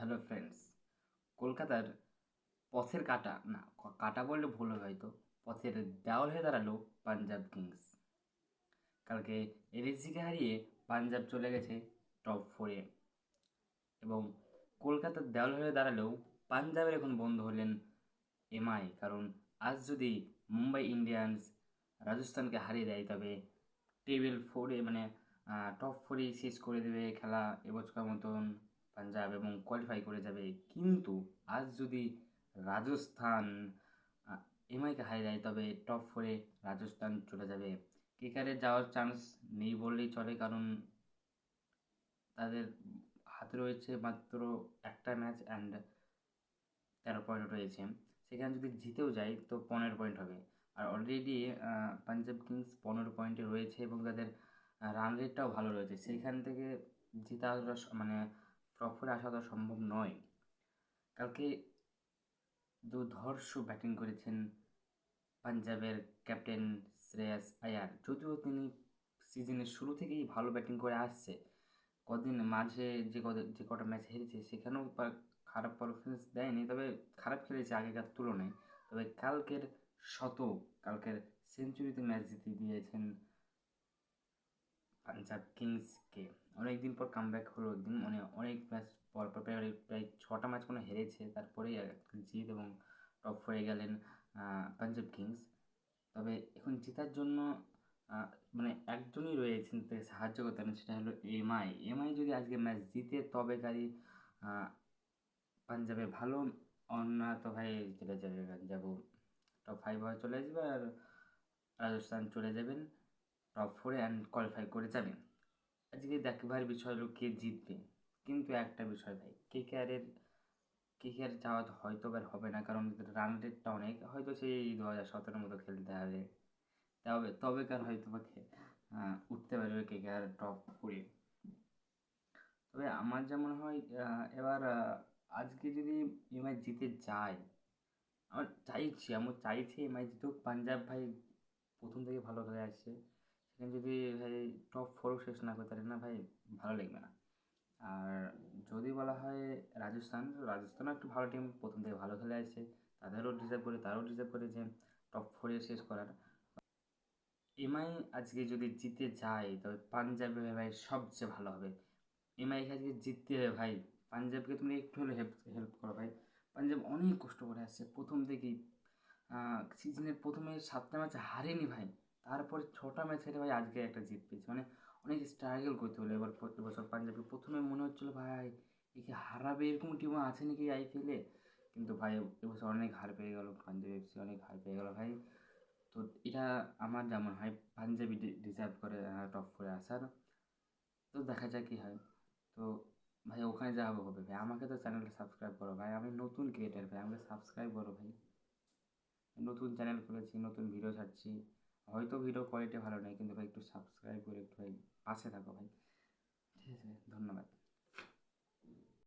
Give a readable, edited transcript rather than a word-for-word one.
Hello friends, কলকাতার পথের কাঁটা না, কাঁটা বললে ভুল হবে হয়তো, পথের দেওয়াল হয়ে দাঁড়ালো পাঞ্জাব কিংস। কালকে এলএসজিকে হারিয়ে পাঞ্জাব চলে গেছে টপ 4-এ এবং কলকাতার দেওয়াল হয়ে দাঁড়ালেও পাঞ্জাবের এখন বন্ধু হলেন এমআই। কারণ আজ যদি মুম্বাই ইন্ডিয়ান্স রাজস্থানকে হারিয়ে দেয় তবে টেবিল 4-এ মানে টপ 4-এই শেষ করে দেবে খেলা এবছর মতন পাঞ্জাব এবং কোয়ালিফাই করে যাবে। কিন্তু আজ যদি রাজস্থান এমআইকে হারিয়ে দেয় তবে টপ 4-এ রাজস্থান চলে যাবে। কেকেআরে যাওয়ার চান্স নেই বললেই চলে, কারণ তাদের হাতে রয়েছে মাত্র একটা ম্যাচ অ্যান্ড 13 পয়েন্ট রয়েছে। সেখানে যদি জিতেও যায় তো 15 পয়েন্ট হবে। আর অলরেডি পাঞ্জাব কিংস 15 পয়েন্টে রয়েছে এবং তাদের রান রেটটাও ভালো রয়েছে। সেইখান থেকে জেতা মানে টপ 4-এ আসা তো সম্ভব নয়। কালকে দুর্ধর্ষ ব্যাটিং করেছেন পাঞ্জাবের ক্যাপ্টেন শ্রেয়াস আয়ার। যদিও তিনি সিজনের শুরু থেকেই ভালো ব্যাটিং করে আসছে, কদিন মাঝে যে কটা ম্যাচ হেরেছে সেখানেও খারাপ পারফরমেন্স দেয়নি, তবে খারাপ খেলেছে আগেকার তুলনায়। তবে কালকের সেঞ্চুরিতে ম্যাচ জিতে দিয়েছেন পাঞ্জাব কিংসকে। অনেক দিন পর কামব্যাক হলো, একদিন মানে অনেক ম্যাচ পর পর প্রায় 6টা ম্যাচ কোনো হেরেছে, তারপরেই জিত এবং টপ 4-এ গেলেন পাঞ্জাব কিংস। তবে এখন জেতার জন্য মানে একজনই রয়েছেন তাকে সাহায্য করতে পারেন, সেটা হলো এমআই। এমআই যদি আজকে ম্যাচ জিতে তবে গাড়ি পাঞ্জাবে ভালো, অন্য তো ভাই চলে যাবে, পাঞ্জাব টপ 5 হয়ে চলে আসবে আর রাজস্থান চলে যাবেন টপ 4-এ অ্যান্ড কোয়ালিফাই করে যাবেন। আজকে দেখবার বিষয় হলো কে জিতবে। কিন্তু একটা বিষয় ভাই, কেকেআর যাওয়া তো হয়তো আর হবে না, কারণ রান রেটটা অনেক, হয়তো সেই 2017 মতো খেলতে হবে, তবে কার হয়তো বা উঠতে পারবে কেকেআর টপ 4-এ। তবে আমার যা মনে হয় এবার আজকে যদি এমআই জিতে যায়, আমি চাইছি এমআই জিতুক। পাঞ্জাব ভাই প্রথম থেকে ভালো খেলে আসছে, সেখানে যদি ভাই টপ 4-ও শেষ না করতে পারে না ভাই, ভালো লাগবে না। আর যদি বলা হয় রাজস্থানও একটু ভালো টিম, প্রথম থেকে ভালো খেলে আসছে, তারাও ডিজার্ভ করে যে টপ 4-এ শেষ করার। এমআই আজকে যদি জিতে যায় তবে পাঞ্জাবে ভাই সবচেয়ে ভালো হবে। এমআইকে আজকে জিততে হবে ভাই। পাঞ্জাবকে তুমি একটু হলে হেল্প করো ভাই। পাঞ্জাব অনেক কষ্ট করে আসছে প্রথম থেকেই, সিজনের প্রথমে 7টা ম্যাচ হারেনি ভাই, তারপরে 6টা ম্যাচ হেরে ভাই আজকে একটা জিত পেয়েছে। মানে অনেক স্ট্রাগল করতে হলো এবছর পাঞ্জাবকে। প্রথমে মনে হচ্ছিলো ভাই একে হারাবে, এরকম টিমও আছে নাকি আইপিএলে। কিন্তু ভাই এবছর অনেক হার পেয়ে গেল পাঞ্জাব এফসি, অনেক হার পেয়ে গেল ভাই। তো এটা আমার যেমন হয় পাঞ্জাবি ডিজার্ভ করে টপ 4-এ আসার। তো দেখা যাক কী হয়। তো ভাই ওখানে যা হবে হবে ভাই, আমাকে তো চ্যানেলটা সাবস্ক্রাইব করো ভাই, আমি নতুন ক্রিয়েটার ভাই, আমাকে সাবস্ক্রাইব করো ভাই। নতুন চ্যানেল খুলেছি, নতুন ভিডিও ছাড়ছি, হয়তো ভিডিও কোয়ালিটি ভালো নেই, কিন্তু ভাই একটু সাবস্ক্রাইব করে একটু ভাই পাশে থাকো ভাই। ঠিক আছে, ধন্যবাদ।